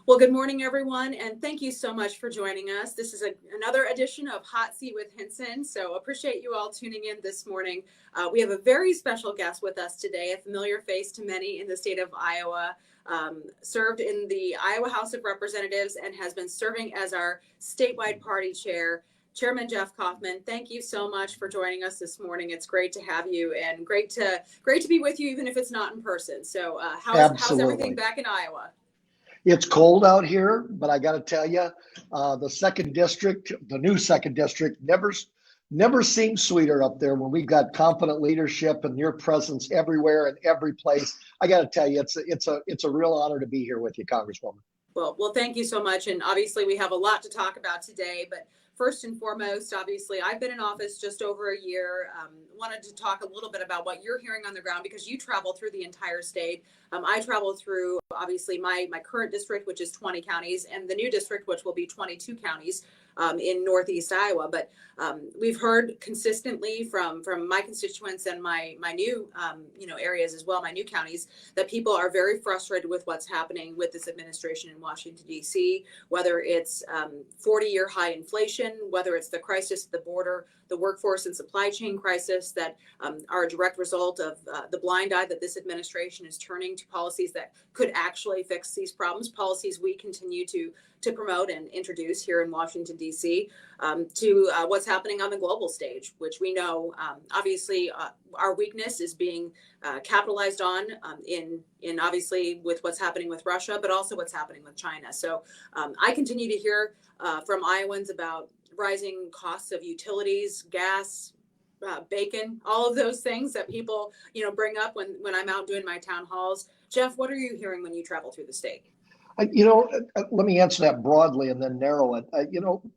Well, good morning, everyone, and thank you so much for joining us. This is another edition of Hot Seat with Hinson, so appreciate you all tuning in this morning. We have a very special guest with us today, a familiar face to many in the state of Iowa, served in the Iowa House of Representatives and has been serving as our statewide party chair. Chairman Jeff Kaufmann, thank you so much for joining us this morning. It's great to have you and great to be with you, even if it's not in person. So how's everything back in Iowa? It's cold out here, but I got to tell you, the second district, the new second district, never seemed sweeter up there when we've got confident leadership and your presence everywhere and every place. I got to tell you, it's a real honor to be here with you, Congresswoman. Well, thank you so much. And obviously we have a lot to talk about today, but first and foremost, obviously I've been in office just over a year. Wanted to talk a little bit about what you're hearing on the ground because you travel through the entire state. I travel through obviously my current district, which is 20 counties, and the new district, which will be 22 counties in Northeast Iowa. But we've heard consistently from my constituents and my new areas as well, my new counties, that people are very frustrated with what's happening with this administration in Washington, D.C., whether it's 40-year high inflation, whether it's the crisis at the border, the workforce and supply chain crisis that are a direct result of the blind eye that this administration is turning to policies that could actually fix these problems, policies we continue to promote and introduce here in Washington, D.C., to what's happening on the global stage, which we know obviously our weakness is being capitalized on in obviously with what's happening with Russia, but also what's happening with China. So I continue to hear from Iowans about rising costs of utilities, gas, bacon, all of those things that people, bring up when I'm out doing my town halls. Jeff, what are you hearing when you travel through the state? Let me answer that broadly and then narrow it.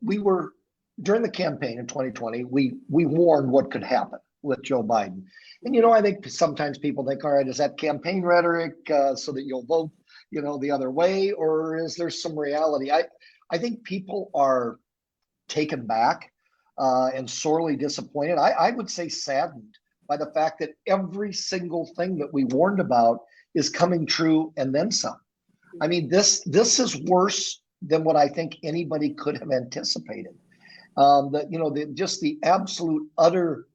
We were during the campaign in 2020, we warned what could happen with Joe Biden. And, I think sometimes people think, all right, is that campaign rhetoric so that you'll vote, the other way, or is there some reality? I think people are taken back and sorely disappointed. I would say saddened by the fact that every single thing that we warned about is coming true and then some. I mean, this is worse than what I think anybody could have anticipated. Just the absolute utter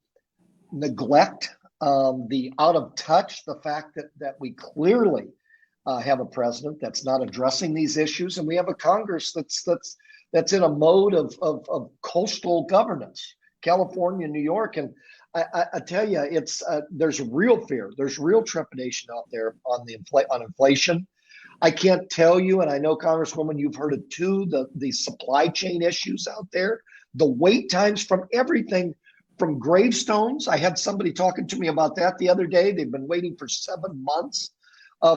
neglect, the out of touch, the fact that we clearly have a president that's not addressing these issues, and we have a Congress that's in a mode of coastal governance, California, New York, and I tell you, there's real fear, there's real trepidation out there on inflation. I can't tell you, and I know, Congresswoman, you've heard it too, the supply chain issues out there, the wait times from everything from gravestones. I had somebody talking to me about that the other day. They've been waiting for 7 months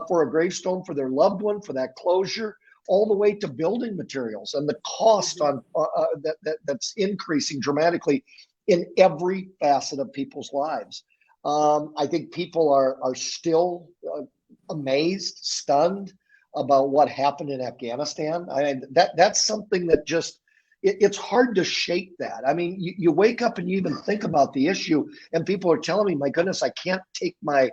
for a gravestone for their loved one, for that closure, all the way to building materials and the cost on that's increasing dramatically in every facet of people's lives. I think people are still amazed, stunned about what happened in Afghanistan. I mean, that's something that just, it's hard to shake that. I mean, you wake up and you even think about the issue and people are telling me, my goodness, I can't take my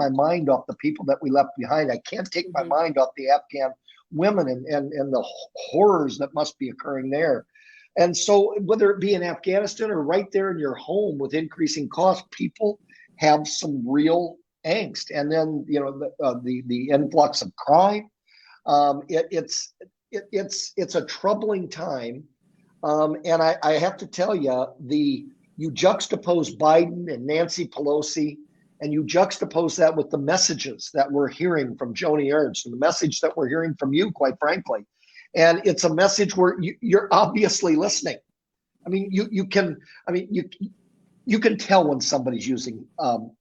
mind off the people that we left behind. I can't take my mind off the Afghan women and the horrors that must be occurring there. And so whether it be in Afghanistan or right there in your home with increasing costs, people have some real angst. And then, the influx of crime, it's a troubling time. And I have to tell you, you juxtapose Biden and Nancy Pelosi, and you juxtapose that with the messages that we're hearing from Joni Ernst and the message that we're hearing from you, quite frankly. And it's a message where you're obviously listening. I mean, you can tell when somebody's using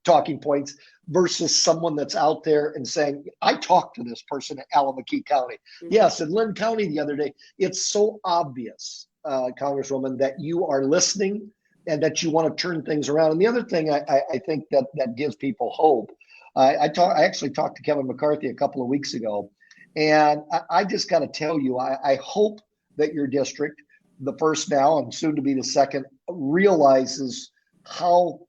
talking points versus someone that's out there and saying, I talked to this person in Alameda County. Mm-hmm. Yes, in Lynn County the other day. It's so obvious, Congresswoman, that you are listening and that you want to turn things around. And the other thing I think that gives people hope, I actually talked to Kevin McCarthy a couple of weeks ago, and I just got to tell you, I hope that your district, the first now and soon to be the second, realizes how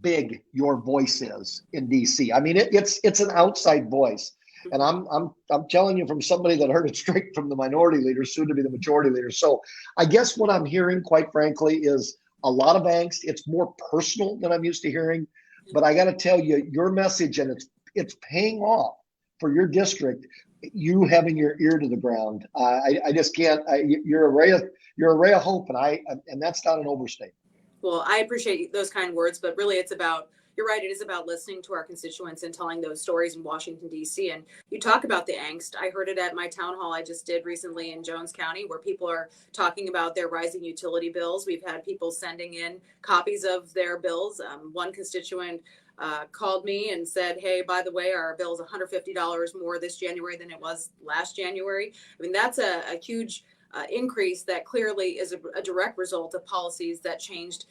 big your voice is in DC. I mean, it's an outside voice. And Mhm. I'm telling you from somebody that heard it straight from the minority leader, soon to be the majority leader. So I guess what I'm hearing, quite frankly, is a lot of angst. It's more personal than I'm used to hearing. But I got to tell you, your message, and it's paying off for your district. You having your ear to the ground. I just can't. You're a ray of hope, and that's not an overstatement. Well, I appreciate those kind words, but really it's about, you're right, it is about listening to our constituents and telling those stories in Washington, D.C. And you talk about the angst. I heard it at my town hall I just did recently in Jones County, where people are talking about their rising utility bills. We've had people sending in copies of their bills. One constituent called me and said, "Hey, by the way, our bill is $150 more this January than it was last January." I mean, that's a huge increase that clearly is a direct result of policies that changed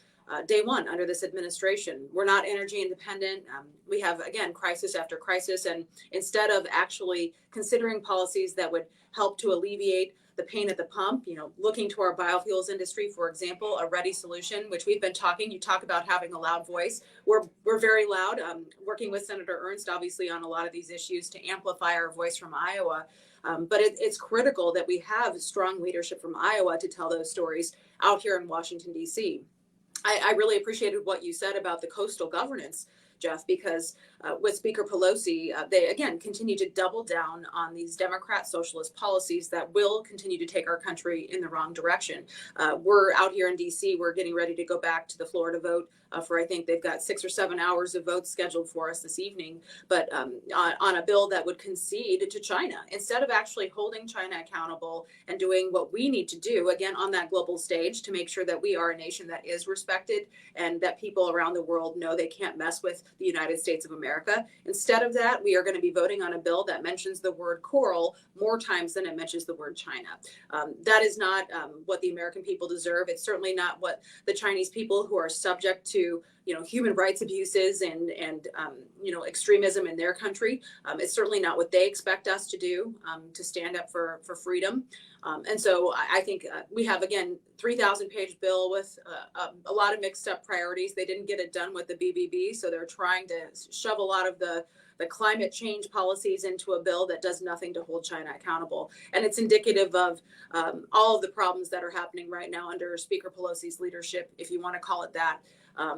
day one under this administration. We're not energy independent. We have, again, crisis after crisis. And instead of actually considering policies that would help to alleviate the pain at the pump, looking to our biofuels industry, for example, a ready solution, which we've been talking, you talk about having a loud voice. We're very loud, working with Senator Ernst, obviously, on a lot of these issues to amplify our voice from Iowa. But it's critical that we have strong leadership from Iowa to tell those stories out here in Washington, D.C. I really appreciated what you said about the coastal governance, Jeff, because with Speaker Pelosi, they again continue to double down on these Democrat socialist policies that will continue to take our country in the wrong direction. We're out here in DC, we're getting ready to go back to the floor to vote for, I think they've got 6 or 7 hours of votes scheduled for us this evening, but on a bill that would concede to China instead of actually holding China accountable and doing what we need to do, again, on that global stage to make sure that we are a nation that is respected and that people around the world know they can't mess with the United States of America. Instead of that, we are going to be voting on a bill that mentions the word coral more times than it mentions the word China. That is not what the American people deserve. It's certainly not what the Chinese people, who are subject to human rights abuses and extremism in their country. It's certainly not what they expect us to do, to stand up for freedom. And so I think we have, again, 3,000-page bill with a lot of mixed up priorities. They didn't get it done with the BBB, so they're trying to shove a lot of the climate change policies into a bill that does nothing to hold China accountable. And it's indicative of all of the problems that are happening right now under Speaker Pelosi's leadership, if you want to call it that,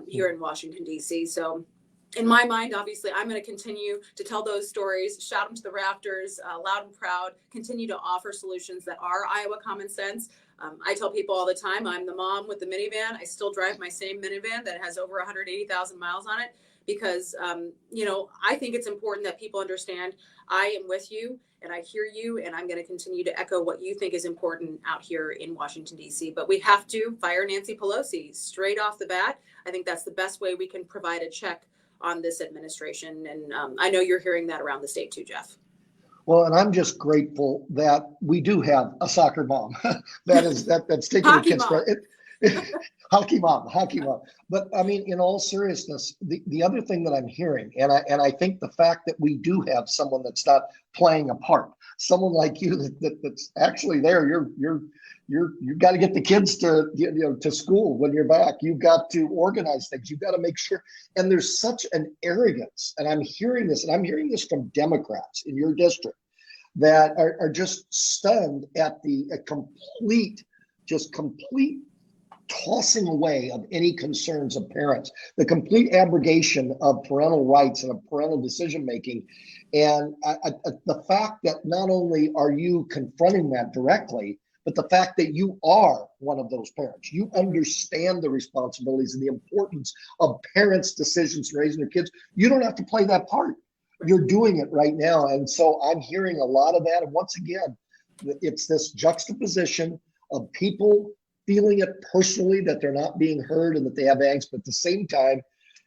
here in Washington, D.C. So in my mind, obviously, I'm going to continue to tell those stories, shout them to the rafters, loud and proud, continue to offer solutions that are Iowa common sense. I tell people all the time, I'm the mom with the minivan. I still drive my same minivan that has over 180,000 miles on it because, I think it's important that people understand I am with you and I hear you, and I'm going to continue to echo what you think is important out here in Washington, D.C. But we have to fire Nancy Pelosi straight off the bat. I think that's the best way we can provide a check on this administration. And I know you're hearing that around the state too, Jeff. Well, and I'm just grateful that we do have a soccer mom that's taking the Hockey kids. mom. Hockey mom, hockey mom. But I mean, in all seriousness, the other thing that I'm hearing, and I think the fact that we do have someone that's not playing a part, someone like you that's actually there. You've got to get the kids to to school when you're back. You've got to organize things. You've got to make sure. And there's such an arrogance, and I'm hearing this from Democrats in your district that are just stunned at the complete tossing away of any concerns of parents, the complete abrogation of parental rights and of parental decision making. And the fact that not only are you confronting that directly, but the fact that you are one of those parents, you understand the responsibilities and the importance of parents' decisions in raising their kids. You don't have to play that part. You're doing it right now. And so I'm hearing a lot of that. And once again, it's this juxtaposition of people feeling it personally that they're not being heard and that they have angst, but at the same time,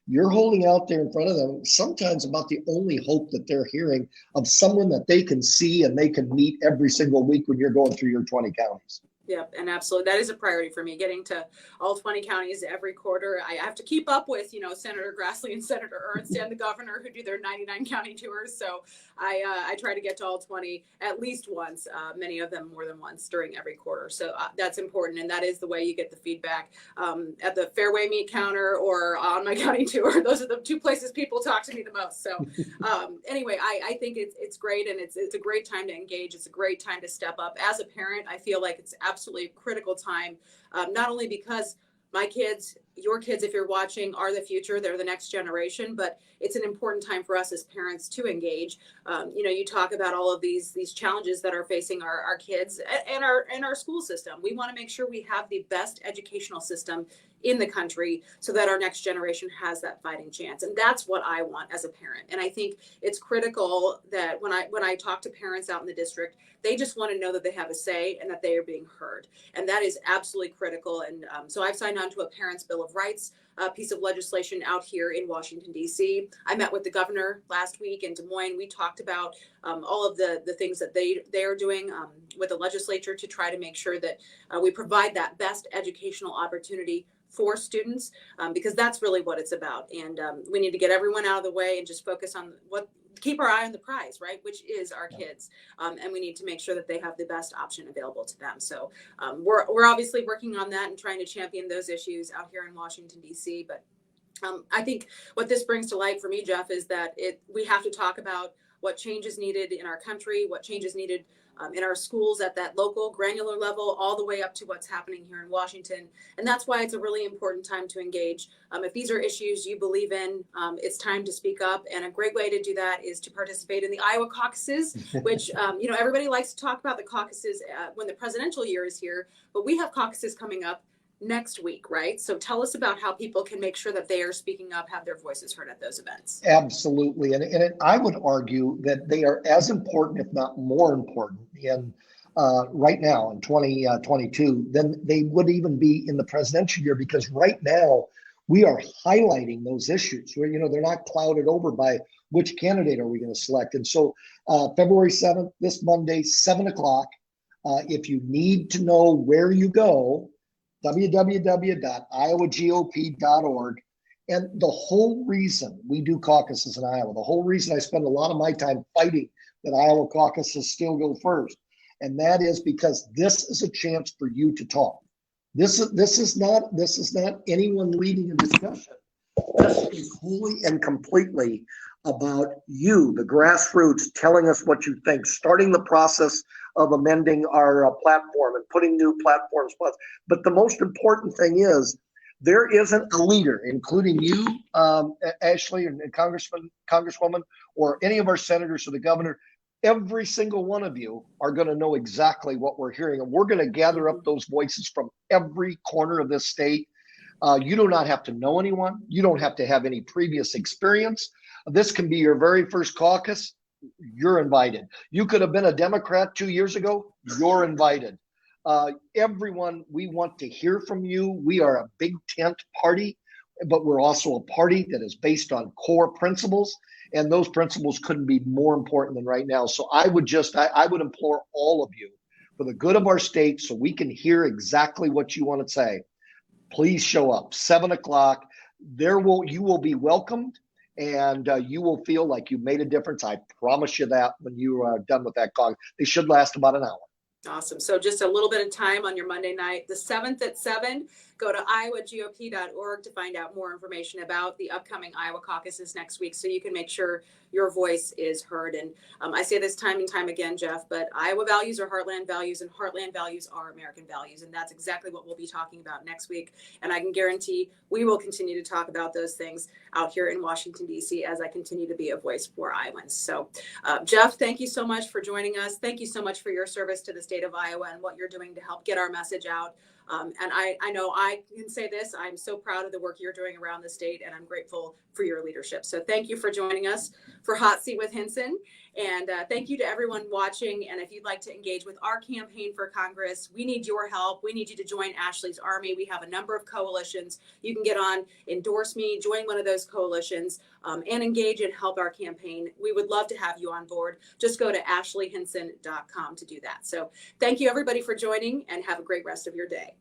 you're holding out there in front of them sometimes about the only hope that they're hearing of someone that they can see and they can meet every single week when you're going through your 20 counties. Yep, and absolutely, that is a priority for me. Getting to all 20 counties every quarter. I have to keep up with, Senator Grassley and Senator Ernst and the governor who do their 99 county tours. So I try to get to all 20 at least once. Many of them more than once during every quarter. So that's important, and that is the way you get the feedback at the Fairway meat counter or on my county tour. Those are the two places people talk to me the most. So anyway, I think it's great, and it's a great time to engage. It's a great time to step up. As a parent, I feel like it's absolutely critical time, not only because my kids, your kids, if you're watching, are the future, they're the next generation, but it's an important time for us as parents to engage. You talk about all of these challenges that are facing our kids and our school system. We want to make sure we have the best educational system in the country so that our next generation has that fighting chance. And that's what I want as a parent. And I think it's critical that when I talk to parents out in the district, they just want to know that they have a say and that they are being heard. And that is absolutely critical. And so I've signed on to a Parents' Bill of Rights piece of legislation out here in Washington, D.C. I met with the governor last week in Des Moines. We talked about all of the things that they are doing with the legislature to try to make sure that we provide that best educational opportunity for students, because that's really what it's about. And we need to get everyone out of the way and just focus on keep our eye on the prize, right? Which is our kids. And we need to make sure that they have the best option available to them. So we're obviously working on that and trying to champion those issues out here in Washington, D.C. But I think what this brings to light for me, Jeff, is that we have to talk about what change is needed in our country, what change is needed in our schools at that local granular level, all the way up to what's happening here in Washington. And that's why it's a really important time to engage. If these are issues you believe in, it's time to speak up. And a great way to do that is to participate in the Iowa caucuses, which, everybody likes to talk about the caucuses when the presidential year is here, but we have caucuses coming up next week, right? So tell us about how people can make sure that they are speaking up, have their voices heard at those events. Absolutely. I would argue that they are as important, if not more important, in right now in 2022 than they would even be in the presidential year, because right now we are highlighting those issues where, they're not clouded over by which candidate are we going to select. And so February 7th, this Monday, 7:00, if you need to know where you go, www.iowagop.org. And the whole reason we do caucuses in Iowa, the whole reason I spend a lot of my time fighting that Iowa caucuses still go first, and that is because this is a chance for you to talk. This is not anyone leading a discussion. This is wholly and completely about you, the grassroots, telling us what you think, starting the process of amending our platform and putting new platforms. But the most important thing is there isn't a leader, including you, Ashley, and Congresswoman, or any of our senators or the governor. Every single one of you are going to know exactly what we're hearing, and we're going to gather up those voices from every corner of this state. You do not have to know anyone. You don't have to have any previous experience. This can be your very first caucus. You're invited. You could have been a Democrat 2 years ago. You're invited. Everyone, we want to hear from you. We are a big tent party, but we're also a party that is based on core principles, and those principles couldn't be more important than right now. So I would implore all of you, for the good of our state, so we can hear exactly what you want to say, please show up. 7:00. You will be welcomed, and you will feel like you made a difference. I promise you that when you are done with that caucus. They should last about an hour. Awesome. So just a little bit of time on your Monday night, the 7th at 7. Go to iowagop.org to find out more information about the upcoming Iowa caucuses next week, so you can make sure your voice is heard. And I say this time and time again, Jeff, but Iowa values are Heartland values, and Heartland values are American values. And that's exactly what we'll be talking about next week. And I can guarantee we will continue to talk about those things out here in Washington, D.C., as I continue to be a voice for Iowans. So, Jeff, thank you so much for joining us. Thank you so much for your service to the state of Iowa and what you're doing to help get our message out. And I know I can say this, I'm so proud of the work you're doing around the state, and I'm grateful for your leadership. So thank you for joining us. for Hot Seat with Hinson. And thank you to everyone watching. And if you'd like to engage with our campaign for Congress, we need your help. We need you to join Ashley's Army. We have a number of coalitions. You can get on, endorse me, join one of those coalitions, and engage and help our campaign. We would love to have you on board. Just go to ashleyhinson.com to do that. So thank you, everybody, for joining, and have a great rest of your day.